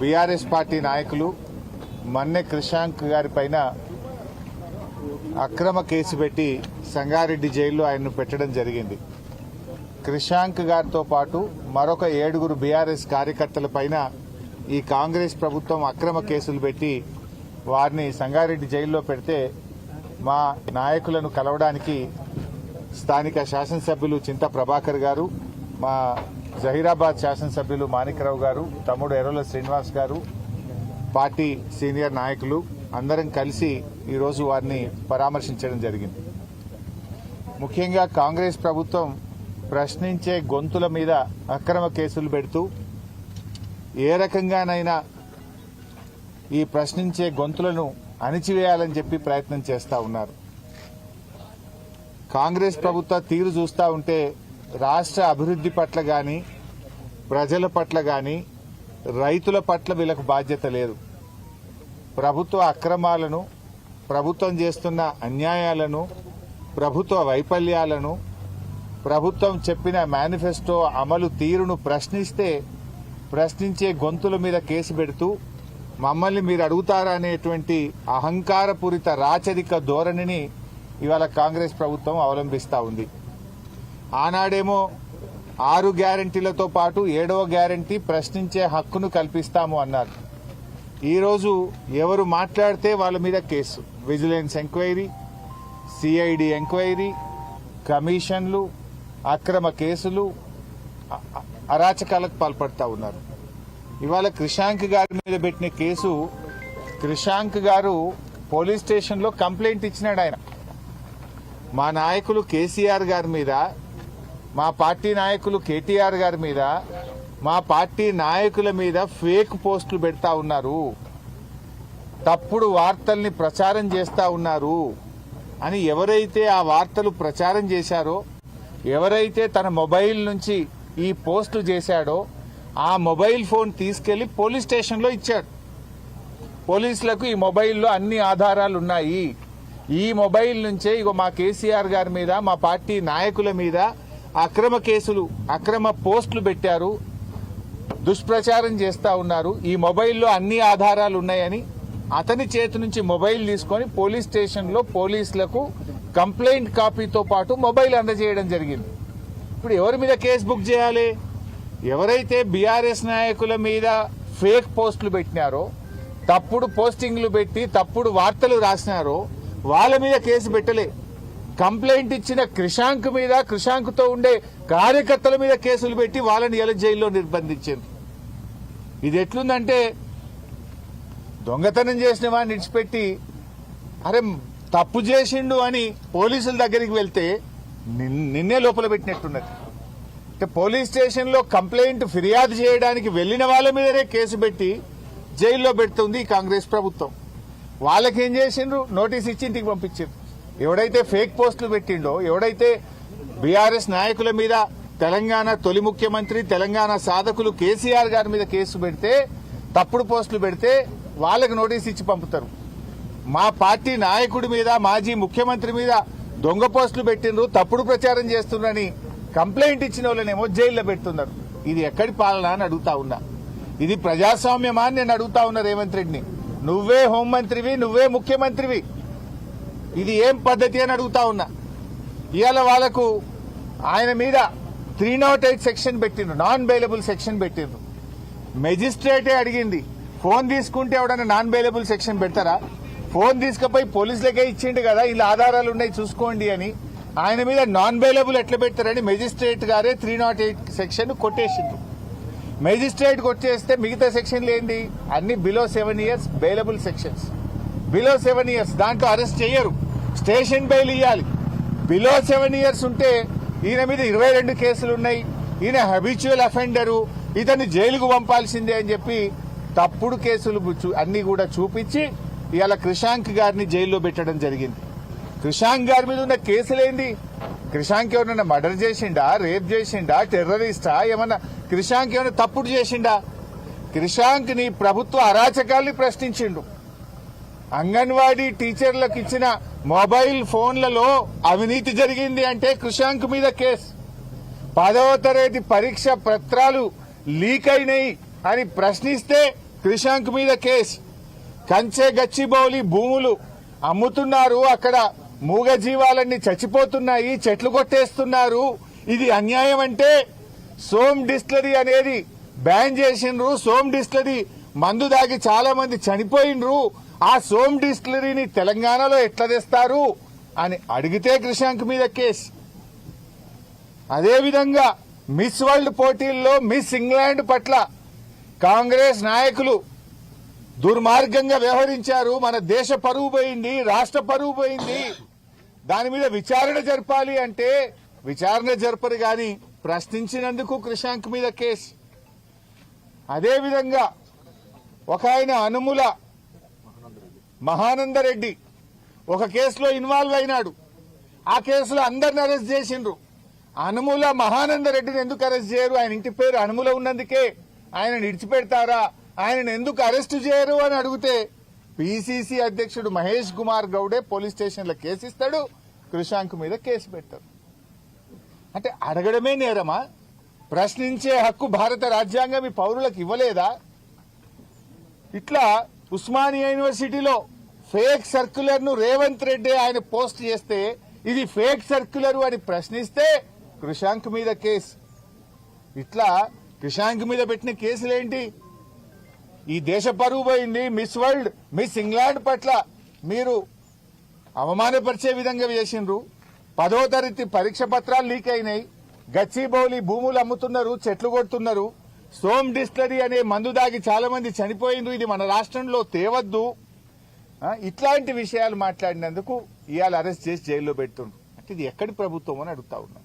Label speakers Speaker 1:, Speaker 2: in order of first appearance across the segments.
Speaker 1: BRS party నాయకులు మన్నె క్రిషాంక్ గారి పైన అక్రమ కేసు పెట్టి సంగారెడ్డి జైల్లో ఆయన్ను పెట్టడం జరిగింది. క్రిషాంక్ గారితో పాటు మరొక 7 బీఆర్ఎస్ కార్యకర్తల పైన ఈ కాంగ్రెస్ ప్రభుత్వం అక్రమ కేసులు పెట్టి వారిని సంగారెడ్డి జైల్లో పెడితే మా నాయకులను కలవడానికి స్థానిక శాసనసభ్యులు చింత ప్రభాకర్ గారు, మా జహీరాబాద్ శాసనసభ్యులు మాణిక్రావు గారు, తమ్ముడు ఎర్రల శ్రీనివాస్ గారు, పార్టీ సీనియర్ నాయకులు అందరం కలిసి ఈరోజు వారిని పరామర్శించడం జరిగింది. ముఖ్యంగా కాంగ్రెస్ ప్రభుత్వం ప్రశ్నించే గొంతుల మీద అక్రమ కేసులు పెడుతూ ఏ రకంగానైనా ఈ ప్రశ్నించే గొంతులను అణిచివేయాలని చెప్పి ప్రయత్నం చేస్తా ఉన్నారు. కాంగ్రెస్ ప్రభుత్వ తీరు చూస్తూ ఉంటే రాష్ట్ర అభివృద్ధి పట్ల గాని, ప్రజల పట్ల గాని, రైతుల పట్ల వీళ్ళకు బాధ్యత లేదు. ప్రభుత్వ అక్రమాలను, ప్రభుత్వం చేస్తున్న అన్యాయాలను, ప్రభుత్వ వైఫల్యాలను, ప్రభుత్వం చెప్పిన మేనిఫెస్టో అమలు తీరును ప్రశ్నించే గొంతుల మీద కేసు పెడుతూ మమ్మల్ని మీరు అడుగుతారా అనేటువంటి అహంకారపూరిత రాచరిక ధోరణిని ఇవాళ కాంగ్రెస్ ప్రభుత్వం అవలంబిస్తా ఉంది. ఆనాడేమో 6 గ్యారంటీలతో పాటు 7వ గ్యారంటీ ప్రశ్నించే హక్కును కల్పిస్తాము అన్నారు. ఈరోజు ఎవరు మాట్లాడితే వాళ్ళ మీద case, vigilance enquiry, CID enquiry, కమిషన్లు, అక్రమ కేసులు, అరాచకాలకు పాల్పడతా ఉన్నారు. ఇవాళ క్రిషాంక్ గారి మీద పెట్టిన కేసు, క్రిషాంక్ గారు పోలీస్ స్టేషన్లో కంప్లైంట్ ఇచ్చినాడు. ఆయన మా నాయకులు కేసీఆర్ గారి మీద, మా పార్టీ నాయకులు కేటీఆర్ గారి మీద, మా పార్టీ నాయకుల మీద ఫేక్ పోస్టులు పెడతా ఉన్నారు, తప్పుడు వార్తల్ని ప్రచారం చేస్తా ఉన్నారు అని ఎవరైతే ఆ వార్తలు ప్రచారం చేశారో, ఎవరైతే తన మొబైల్ నుంచి ఈ పోస్టులు చేశాడో ఆ మొబైల్ ఫోన్ తీసుకెళ్లి పోలీస్ స్టేషన్లో ఇచ్చాడు. పోలీసులకు ఈ మొబైల్లో అన్ని ఆధారాలు ఉన్నాయి, ఈ మొబైల్ నుంచే ఇగో మా కేసీఆర్ గారి మీద, మా పార్టీ నాయకుల మీద అక్రమ కేసులు, అక్రమ పోస్టులు పెట్టారు, దుష్ప్రచారం చేస్తా ఉన్నారు, ఈ మొబైల్లో అన్ని ఆధారాలు ఉన్నాయని అతని చేతి నుంచి మొబైల్ తీసుకొని పోలీస్ స్టేషన్లో పోలీసులకు కంప్లైంట్ కాపీతో పాటు మొబైల్ అందజేయడం జరిగింది. ఇప్పుడు ఎవరి మీద కేసు బుక్ చేయాలి? ఎవరైతే బీఆర్ఎస్ నాయకుల మీద ఫేక్ పోస్టులు పెట్టినారో, తప్పుడు పోస్టింగ్లు పెట్టి తప్పుడు వార్తలు రాసినారో వాళ్ళ మీద కేసు పెట్టలే. కంప్లైంట్ ఇచ్చిన క్రిషాంక్ మీద, క్రిషాంక్తో ఉండే కార్యకర్తల మీద కేసులు పెట్టి వాళ్ళని ఎలా జైల్లో నిర్బంధించారు. ఇది ఎట్లుందంటే దొంగతనం చేసిన వాడిని విడిచిపెట్టి అరే తప్పు చేసిండు అని పోలీసుల దగ్గరికి వెళ్తే నిన్నే లోపల పెట్టినట్టున్నది. అంటే పోలీస్ స్టేషన్లో కంప్లైంట్ ఫిర్యాదు చేయడానికి వెళ్లిన వాళ్ళ మీదనే కేసు పెట్టి జైల్లో పెడుతుంది ఈ కాంగ్రెస్ ప్రభుత్వం. వాళ్ళకేం చేసిండ్రు? నోటీస్ ఇచ్చి ఇంటికి పంపించారు. ఎవడైతే ఫేక్ పోస్టులు పెట్టిండో, ఎవడైతే బీఆర్ఎస్ నాయకుల మీద, తెలంగాణ తొలి ముఖ్యమంత్రి, తెలంగాణ సాధకులు కేసీఆర్ గారి మీద కేసు పెడితే, తప్పుడు పోస్టులు పెడితే వాళ్ళకు నోటీస్ ఇచ్చి పంపుతారు. మా పార్టీ నాయకుడి మీద, మాజీ ముఖ్యమంత్రి మీద దొంగ పోస్టులు పెట్టిండ్రు, తప్పుడు ప్రచారం చేస్తున్నారని కంప్లైంట్ ఇచ్చిన వాళ్ళనేమో జైల్లో పెడుతున్నారు. ఇది ఎక్కడి పాలన అని అడుగుతా ఉన్నా. ఇది ప్రజాస్వామ్యమా అని నేను అడుగుతా ఉన్నా రేవంత్ రెడ్డిని. నువ్వే హోంమంత్రివి, నువ్వే ముఖ్యమంత్రివి, ఇది ఏం పద్ధతి అని అడుగుతా ఉన్నా. ఇవాళ వాళ్లకు ఆయన మీద 308 సెక్షన్ పెట్టిండ్రు, నాన్ బెయిలబుల్ సెక్షన్ పెట్టిండ్రు. మెజిస్ట్రేటే అడిగింది, ఫోన్ తీసుకుంటే ఎవడన్నా నాన్ బెయిలబుల్ సెక్షన్ పెడతారా? ఫోన్ తీసుకుపోయి పోలీసులకే ఇచ్చిండు కదా, ఇలా ఆధారాలు ఉన్నాయి చూసుకోండి అని. ఆయన మీద నాన్ బెయిలబుల్ ఎట్లా పెడతారని మెజిస్ట్రేట్ గారే 308 సెక్షన్ కొట్టేసింది. మెజిస్ట్రేట్ కొట్టేస్తే మిగతా సెక్షన్లు ఏంటి? అన్ని below 7 years bailable sections. Below 7 years దాంట్లో అరెస్ట్ చేయరు, స్టేషన్ బెయిల్ ఇవ్వాలి. బిలో 7 years ఉంటే ఈయన మీద 22 కేసులు ఉన్నాయి, ఈయన హ్యాబిచువల్ అఫెండరు, ఇతన్ని జైలుకు పంపాల్సిందే అని చెప్పి తప్పుడు కేసులు అన్ని కూడా చూపించి ఇవాళ క్రిషాంక్ గారిని జైల్లో పెట్టడం జరిగింది. క్రిషాంక్ గారి మీద ఉన్న కేసులేంది? క్రిషాంక్ ఏమన్నా మర్డర్ చేసిండా, రేప్ చేసిండా, టెర్రరిస్టా, ఏమన్నా క్రిషాంక్ ఏమన్నా తప్పుడు చేసిండా? క్రిషాంక్ ని ప్రభుత్వ అరాచకాల్ని ప్రశ్నించిండు. అంగన్వాడీ టీచర్లకు ఇచ్చిన మొబైల్ ఫోన్లలో అవినీతి జరిగింది అంటే క్రిషాంక్ మీద కేసు. 10వ తరగతి పరీక్ష పత్రాలు లీక్ అయినాయి అని ప్రశ్నిస్తే క్రిషాంక్ మీద కేసు. కంచె గచ్చిబౌలి భూములు అమ్ముతున్నారు, అక్కడ మూగ జీవాలన్నీ చచ్చిపోతున్నాయి, చెట్లు కొట్టేస్తున్నారు. ఇది అన్యాయం అంటే సోమ్ డిస్టిలరీ అనేది బ్యాన్ చేసిండ్రు. సోమ్ డిస్టిలరీ మందు దాగి చాలా మంది చనిపోయిండ్రు. ఆ సోమ్ డిస్టిలరీని తెలంగాణలో ఎట్లా తెస్తారు అని అడిగితే క్రిషాంక్ మీద కేసు. అదేవిధంగా మిస్ వరల్డ్ పోటీల్లో మిస్ ఇంగ్లాండ్ పట్ల కాంగ్రెస్ నాయకులు దుర్మార్గంగా వ్యవహరించారు. మన దేశ పరువు పోయింది, రాష్ట్ర పరువు పోయింది. దాని మీద విచారణ జరపాలి అంటే విచారణ జరపరు గాని ప్రశ్నించినందుకు క్రిషాంక్ మీద కేసు. అదేవిధంగా ఒక ఆయన అనుముల మహానందరెడ్డి ఒక కేసులో ఇన్వాల్వ్ అయినాడు. ఆ కేసులో అందరిని అరెస్ట్ చేసిండ్రు. అనుముల మహానందరెడ్డిని ఎందుకు అరెస్ట్ చేయరు? ఆయన ఇంటి పేరు అనుముల ఉన్నందుకే ఆయన విడిచిపెడతారా? ఆయనను ఎందుకు అరెస్ట్ చేయరు అని అడిగితే పిసిసి అధ్యక్షుడు మహేష్ కుమార్ గౌడే పోలీస్ స్టేషన్లో కేసు ఇస్తాడు, క్రిషాంక్ మీద కేసు పెడతారు. అంటే అడగడమే నేరమా? ప్రశ్నించే హక్కు భారత రాజ్యాంగం ఈ పౌరులకు ఇవ్వలేదా? ఇట్లా ఉస్మానియా యూనివర్సిటీలో ఫేక్ సర్క్యులర్ ను రేవంత్ రెడ్డి ఆయన పోస్ట్ చేస్తే ఇది ఫేక్ సర్క్యులర్ అని ప్రశ్నిస్తే క్రిషాంక్ మీద కేసు. ఇట్లా క్రిషాంక్ మీద పెట్టిన కేసులేంటి? ఈ దేశ పరువు పోయింది. మిస్ వరల్డ్, మిస్ ఇంగ్లాండ్ పట్ల మీరు అవమానపరిచే విధంగా చేసిండ్రు. 10వ తరగతి పరీక్ష పత్రాలు లీక్ అయినాయి. గచ్చిబౌలి భూములు అమ్ముతున్నారు, చెట్లు కొడుతున్నారు. సోమ్ డిస్టిలరీ అనే మందు దాగి చాలా మంది చనిపోయిండ్రు. ఇది మన రాష్ట్రంలో తేవద్దు. ఇట్లాంటి విషయాలు మాట్లాడినందుకు ఇవాళ అరెస్ట్ చేసి జైల్లో పెడుతుండ్రు. అంటే ఇది ఎక్కడి ప్రభుత్వం అని అడుగుతా ఉన్నాం.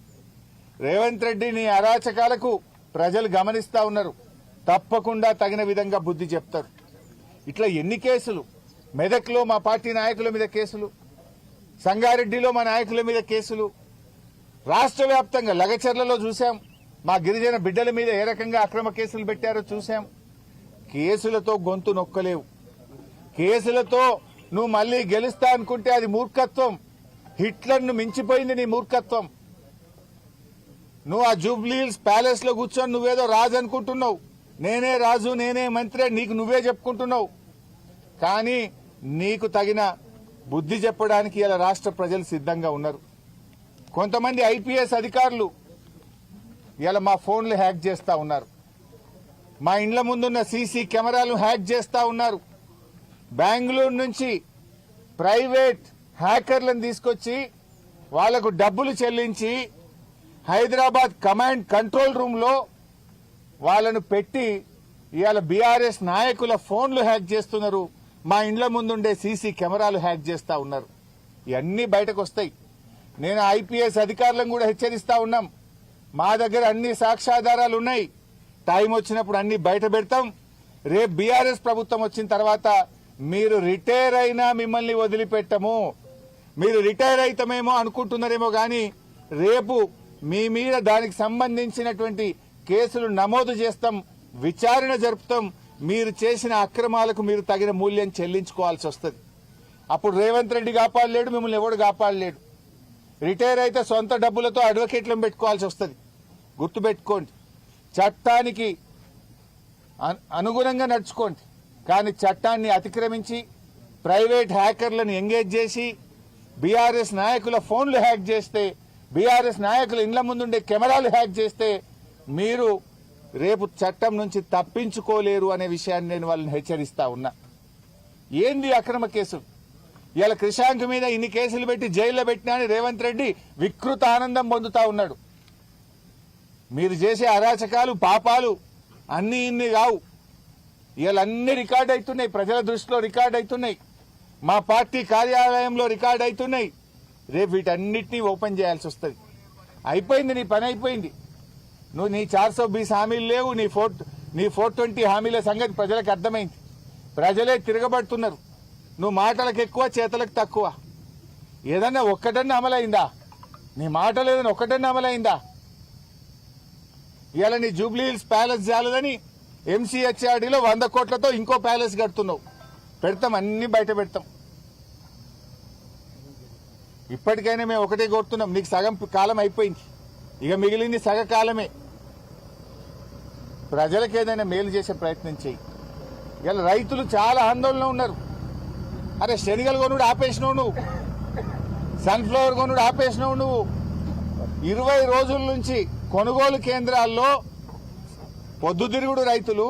Speaker 1: రేవంత్ రెడ్డిని అరాచకాలకు ప్రజలు గమనిస్తా ఉన్నారు. తప్పకుండా తగిన విధంగా బుద్ధి చెప్తారు. ఇట్లా ఎన్ని కేసులు? మెదక్లో మా పార్టీ నాయకుల మీద కేసులు, సంగారెడ్డిలో మా నాయకుల మీద కేసులు, రాష్ట్ర వ్యాప్తంగా లగచర్లలో చూశాం. మా గిరిజన బిడ్డల మీద ఏ రకంగా అక్రమ కేసులు పెట్టారో చూశాం. కేసులతో గొంతు నొక్కలేవు. కేసులతో నువ్వు మళ్లీ గెలుస్తా అనుకుంటే అది మూర్ఖత్వం. హిట్లర్ను మించిపోయింది నీ మూర్ఖత్వం. నువ్వు ఆ జూబ్లీహిల్స్ ప్యాలెస్ లో కూర్చొని నువ్వేదో రాజు అనుకుంటున్నావు. నేనే రాజు, నేనే మంత్రి, నీకు నువ్వే చెప్పుకుంటున్నావు. కానీ నీకు తగిన బుద్ధి చెప్పడానికి ఇలా రాష్ట్ర ప్రజలు సిద్ధంగా ఉన్నారు. కొంతమంది ఐపీఎస్ అధికారులు ఇలా మా ఫోన్లు హ్యాక్ చేస్తా ఉన్నారు. మా ఇండ్ల ముందున్న సీసీ కెమెరాలు హ్యాక్ చేస్తా ఉన్నారు. బెంగళూరు నుంచి ప్రైవేట్ హ్యాకర్లను తీసుకొచ్చి వాళ్లకు డబ్బులు చెల్లించి హైదరాబాద్ కమాండ్ కంట్రోల్ రూమ్ లో వాళ్లను పెట్టి ఇవాళ బీఆర్ఎస్ నాయకుల ఫోన్లు హ్యాక్ చేస్తున్నారు. మా ఇండ్ల ముందుండే సీసీ కెమెరాలు హ్యాక్ చేస్తా ఉన్నారు. ఇవన్నీ బయటకు వస్తాయి. నేను ఐపీఎస్ అధికారులను కూడా హెచ్చరిస్తా ఉన్నాం. మా దగ్గర అన్ని సాక్ష్యాధారాలు ఉన్నాయి. టైం వచ్చినప్పుడు అన్ని బయట పెడతాం. రేపు బీఆర్ఎస్ ప్రభుత్వం వచ్చిన తర్వాత మీరు రిటైర్ అయినా మిమ్మల్ని వదిలిపెట్టము. మీరు రిటైర్ అయితమేమో అనుకుంటున్నారేమో గాని రేపు మీ మీద దానికి సంబంధించినటువంటి కేసులు నమోదు చేస్తాం, విచారణ జరుపుతాం. మీరు చేసిన అక్రమాలకు మీరు తగిన మూల్యం చెల్లించుకోవాల్సి వస్తుంది. అప్పుడు రేవంత్ రెడ్డి కాపాడలేడు, మిమ్మల్ని ఎవడు కాపాడలేడు. రిటైర్ అయితే సొంత డబ్బులతో అడ్వకేట్లను పెట్టుకోవాల్సి వస్తుంది. గుర్తుపెట్టుకోండి, చట్టానికి అనుగుణంగా నడుచుకోండి. కానీ చట్టాన్ని అతిక్రమించి ప్రైవేట్ హ్యాకర్లను ఎంగేజ్ చేసి బీఆర్ఎస్ నాయకుల ఫోన్లు హ్యాక్ చేస్తే, బీఆర్ఎస్ నాయకుల ఇండ్ల ముందుండే కెమెరాలు హ్యాక్ చేస్తే మీరు రేపు చట్టం నుంచి తప్పించుకోలేరు అనే విషయాన్ని నేను వాళ్ళని హెచ్చరిస్తా ఉన్నా. ఏంది అక్రమ కేసులు? ఇవాళ క్రిషాంక్ మీద ఇన్ని కేసులు పెట్టి జైల్లో పెట్టినా అని రేవంత్ రెడ్డి వికృత ఆనందం పొందుతా ఉన్నాడు. మీరు చేసే అరాచకాలు, పాపాలు అన్ని ఇన్ని కావు. ఇవాళ అన్ని రికార్డ్ అవుతున్నాయి, ప్రజల దృష్టిలో రికార్డ్ అవుతున్నాయి, మా పార్టీ కార్యాలయంలో రికార్డ్ అవుతున్నాయి. రేపు వీటన్నిటినీ ఓపెన్ చేయాల్సి వస్తుంది. అయిపోయింది, నీ పని అయిపోయింది. నువ్వు నీ 420 హామీలు లేవు, నీ 420 హామీల సంగతి ప్రజలకు అర్థమైంది. ప్రజలే తిరగబడుతున్నారు. నువ్వు మాటలకు ఎక్కువ, చేతలకు తక్కువ. ఏదన్నా ఒక్కటన్నా అమలైందా? నీ మాటలు ఏదైనా ఒక్కటన్నా అమలైందా? ఇవాళ నీ జూబ్లీహిల్స్ ప్యాలెస్ చాలదని ఎంసీహెచ్ఆర్డీలో 100 కోట్లతో ఇంకో ప్యాలెస్ కడుతున్నావు. పెడతాం, అన్ని బయట పెడతాం. ఇప్పటికైనా మేము ఒకటే కోరుతున్నాం, నీకు సగం కాలం అయిపోయింది, ఇక మిగిలింది సగ కాలమే. ప్రజలకు ఏదైనా మేలు చేసే ప్రయత్నం చేయి. ఇలా రైతులు చాలా ఆందోళన ఉన్నారు. అరే శనగలు కొనుడు ఆపేసినావు నువ్వు, సన్ఫ్లవర్ కొనుడు ఆపేసినావు నువ్వు. 20 రోజుల నుంచి కొనుగోలు కేంద్రాల్లో పొద్దుతిరుగుడు రైతులు,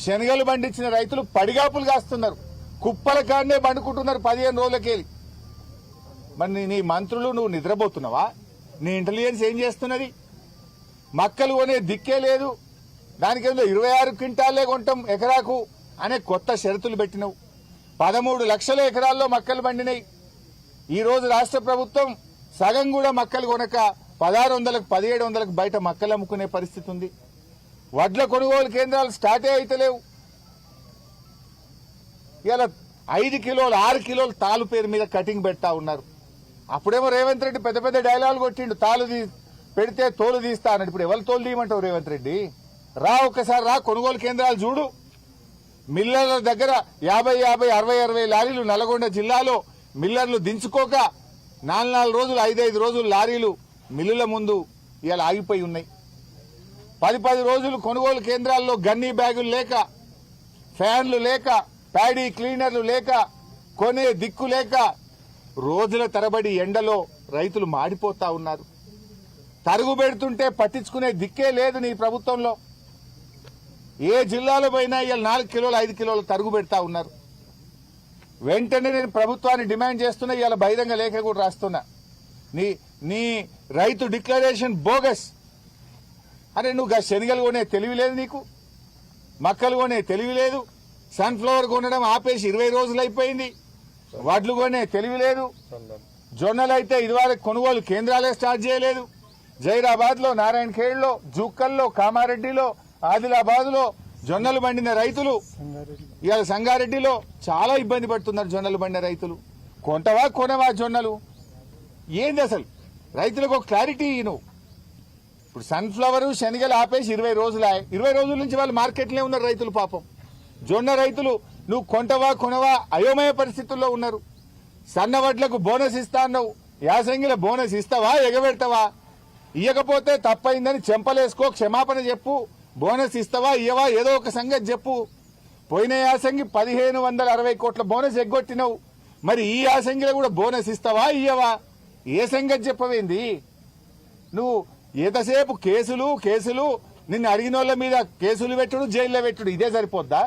Speaker 1: శనగలు పండించిన రైతులు పడిగాపులు కాస్తున్నారు. కుప్పల కాడనే పండుకుంటున్నారు 15 రోజులకెళ్ళి. మరి నీ మంత్రులు నువ్వు నిద్రపోతున్నావా? నీ ఇంటెలిజెన్స్ ఏం చేస్తున్నది? మక్కలు కొనే దిక్కే లేదు. దానికేందో 26 క్వింటాలే కొంటాం ఎకరాకు అనే కొత్త షరతులు పెట్టినవు. 13 లక్షల ఎకరాల్లో మక్కలు పండినాయి. ఈ రోజు రాష్ట్ర ప్రభుత్వం సగం కూడా మక్కలు కొనక 1600కు 1700కు బయట మక్కలు అమ్ముకునే పరిస్థితి ఉంది. వడ్ల కొనుగోలు కేంద్రాలు స్టార్టే అయితలేవు. ఇలా 5 కిలోలు 6 కిలోలు తాలు పేరు మీద కటింగ్ పెడతా ఉన్నారు. అప్పుడేమో రేవంత్ రెడ్డి పెద్ద పెద్ద డైలాగులు కొట్టిండు, తాలు పెడితే తోలు తీస్తా అన్నాడు. ఇప్పుడు ఎవరు తోలు తీయమంటావు రేవంత్ రెడ్డి? రా ఒక్కసారి రా, కొనుగోలు కేంద్రాలు చూడు. మిల్లర్ల దగ్గర 50, 60 లారీలు నల్గొండ జిల్లాలో మిల్లర్లు దించుకోక 4 రోజులు 5 రోజులు లారీలు మిల్లుల ముందు ఇలా ఆగిపోయి ఉన్నాయి. 10 రోజులు కొనుగోలు కేంద్రాల్లో గన్నీ బ్యాగులు లేక, ఫ్యాన్లు లేక, ప్యాడీ క్లీనర్లు లేక, కొనే దిక్కు లేక రోజుల తరబడి ఎండలో రైతులు మాడిపోతా ఉన్నారు. తరుగు పెడుతుంటే పట్టించుకునే దిక్కే లేదు నీ ప్రభుత్వంలో. ఏ జిల్లాలో పోయినా ఇలా 4 కిలోలు 5 కిలోలు తరుగు పెడతా ఉన్నారు. వెంటనే నేను ప్రభుత్వాన్ని డిమాండ్ చేస్తున్నా, ఇలా బహిరంగ లేఖ కూడా రాస్తున్నా. నీ రైతు డిక్లరేషన్ బోగస్. అరే నువ్వు శనగలు కొనే తెలివి లేదు నీకు, మక్కలు కొనే తెలివి లేదు, సన్ఫ్లవర్ కొనడం ఆపేసి 20 రోజులు అయిపోయింది. వడ్లు కొనే తెలివి లేదు. జొన్నలు అయితే ఇదివరకు కొనుగోలు కేంద్రాలే స్టార్ట్ చేయలేదు. జైరాబాద్ లో, నారాయణ ఖేడ్లో, జూక్కల్లో, కామారెడ్డిలో, ఆదిలాబాద్ లో జొన్నలు పండిన రైతులు ఇవాళ సంగారెడ్డిలో చాలా ఇబ్బంది పడుతున్నారు. జొన్నలు పండిన రైతులు కొంటవా కొనవా జొన్నలు? ఏంది అసలు? రైతులకు ఒక క్లారిటీ నువ్వు. ఇప్పుడు సన్ఫ్లవర్ శనగలు ఆపేసి 20 రోజులు 20 రోజుల నుంచి వాళ్ళు మార్కెట్లే ఉన్నారు రైతులు. పాపం జొన్న రైతులు నువ్వు కొంటవా కొనవా అయోమయ పరిస్థితుల్లో ఉన్నారు. సన్న వడ్లకు బోనస్ ఇస్తా అన్నావు, యాసంగిల బోనస్ ఇస్తావా ఎగబెడతావా? ఇయ్యకపోతే తప్పైందని చెంపలేసుకో, క్షమాపణ చెప్పు. బోనస్ ఇస్తావా ఇయ్యవా ఏదో ఒక సంగతి చెప్పు. పోయిన యాసంగి 1560 కోట్ల బోనస్ ఎగ్గొట్టినవు. మరి ఈ యాసంగిలో కూడా బోనస్ ఇస్తావా ఇయ్యవా? ఏ సంగతి చెప్పవేంది నువ్వు? ఎంతసేపు కేసులు నిన్ను అడిగిన వాళ్ళ మీద కేసులు పెట్టుడు, జైల్లో పెట్టుడు, ఇదే సరిపోద్దా?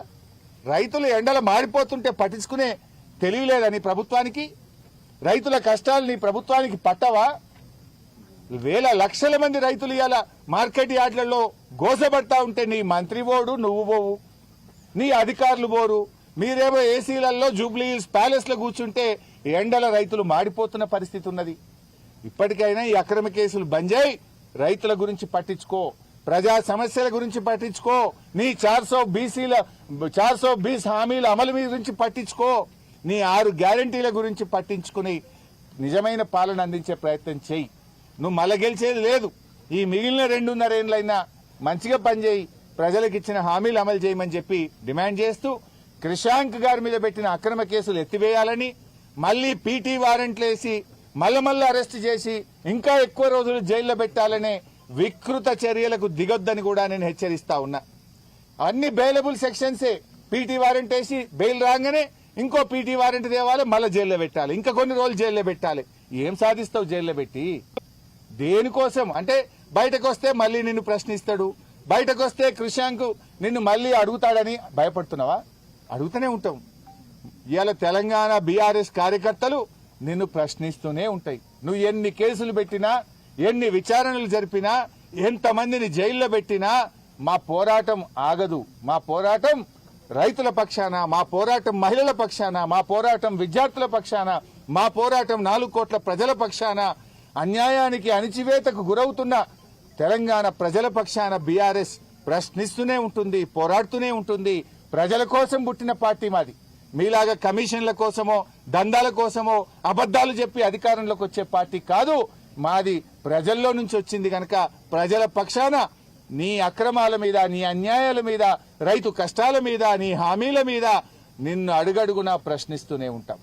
Speaker 1: రైతులు ఎండలు మారిపోతుంటే పట్టించుకునే తెలియలేదని ప్రభుత్వానికి? రైతుల కష్టాలు నీ ప్రభుత్వానికి పట్టవా? వేల లక్షల మంది రైతులు ఇవాళ మార్కెట్ యార్డ్లలో గోసపడతా ఉంటే నీ మంత్రి పోడు, నువ్వు పోవు, నీ అధికారులు పోరు. మీరేమో ఏసీలలో జూబ్లీ హిల్స్ ప్యాలెస్ లో కూర్చుంటే ఎండల రైతులు మాడిపోతున్న పరిస్థితి ఉన్నది. ఇప్పటికైనా ఈ అక్రమ కేసులు బంద్ చేయి, రైతుల గురించి పట్టించుకో, ప్రజా సమస్యల గురించి పట్టించుకో, నీ 420 హామీల అమలు గురించి పట్టించుకో, నీ 6 గ్యారంటీల గురించి పట్టించుకుని నిజమైన పాలన అందించే ప్రయత్నం చేయి. నువ్వు మళ్ళా గెలిచేది లేదు. ఈ మిగిలిన 2.5 ఏళ్లైనా మంచిగా పనిచేయి, ప్రజలకు ఇచ్చిన హామీలు అమలు చేయమని చెప్పి డిమాండ్ చేస్తూ క్రిషాంక్ గారి మీద పెట్టిన అక్రమ కేసులు ఎత్తివేయాలని, మళ్లీ పీటీ వారెంట్లు వేసి మళ్ళీ అరెస్ట్ చేసి ఇంకా ఎక్కువ రోజులు జైల్లో పెట్టాలనే వికృత చర్యలకు దిగొద్దని కూడా నేను హెచ్చరిస్తా ఉన్నా. అన్ని బెయిలబుల్ సెక్షన్సే. పీటీ వారెంట్ వేసి బెయిల్ రాగానే ఇంకో పీటీ వారెంట్ తేవాలి, మళ్ళీ జైల్లో పెట్టాలి, ఇంకా కొన్ని రోజులు జైల్లో పెట్టాలి. ఏం సాధిస్తావు జైల్లో పెట్టి? దేనికోసం అంటే బయటకు వస్తే మళ్లీ నిన్ను ప్రశ్నిస్తాడు, బయటకు వస్తే క్రిషాంక్ నిన్ను మళ్లీ అడుగుతాడని భయపడుతున్నావా? అడుగుతూనే ఉంటాం. ఇవాళ తెలంగాణ బీఆర్ఎస్ కార్యకర్తలు నిన్ను ప్రశ్నిస్తూనే ఉంటాయి. నువ్వు ఎన్ని కేసులు పెట్టినా, ఎన్ని విచారణలు జరిపినా, ఎంతమందిని జైల్లో పెట్టినా మా పోరాటం ఆగదు. మా పోరాటం రైతుల పక్షాన, మా పోరాటం మహిళల పక్షాన, మా పోరాటం విద్యార్థుల పక్షాన, మా పోరాటం 4 కోట్ల ప్రజల పక్షాన, అన్యాయానికి అణిచివేతకు గురవుతున్న తెలంగాణ ప్రజల పక్షాన బీఆర్ఎస్ ప్రశ్నిస్తూనే ఉంటుంది, పోరాడుతూనే ఉంటుంది. ప్రజల కోసం పుట్టిన పార్టీ మాది. మీలాగా కమిషన్ల కోసమో, దందాల కోసమో, అబద్దాలు చెప్పి అధికారంలోకి వచ్చే పార్టీ కాదు మాది. ప్రజల్లో నుంచి వచ్చింది కనుక ప్రజల పక్షాన నీ అక్రమాల మీద, నీ అన్యాయాల మీద, రైతు కష్టాల మీద, నీ హామీల మీద నిన్ను అడుగడుగునా ప్రశ్నిస్తూనే ఉంటాం.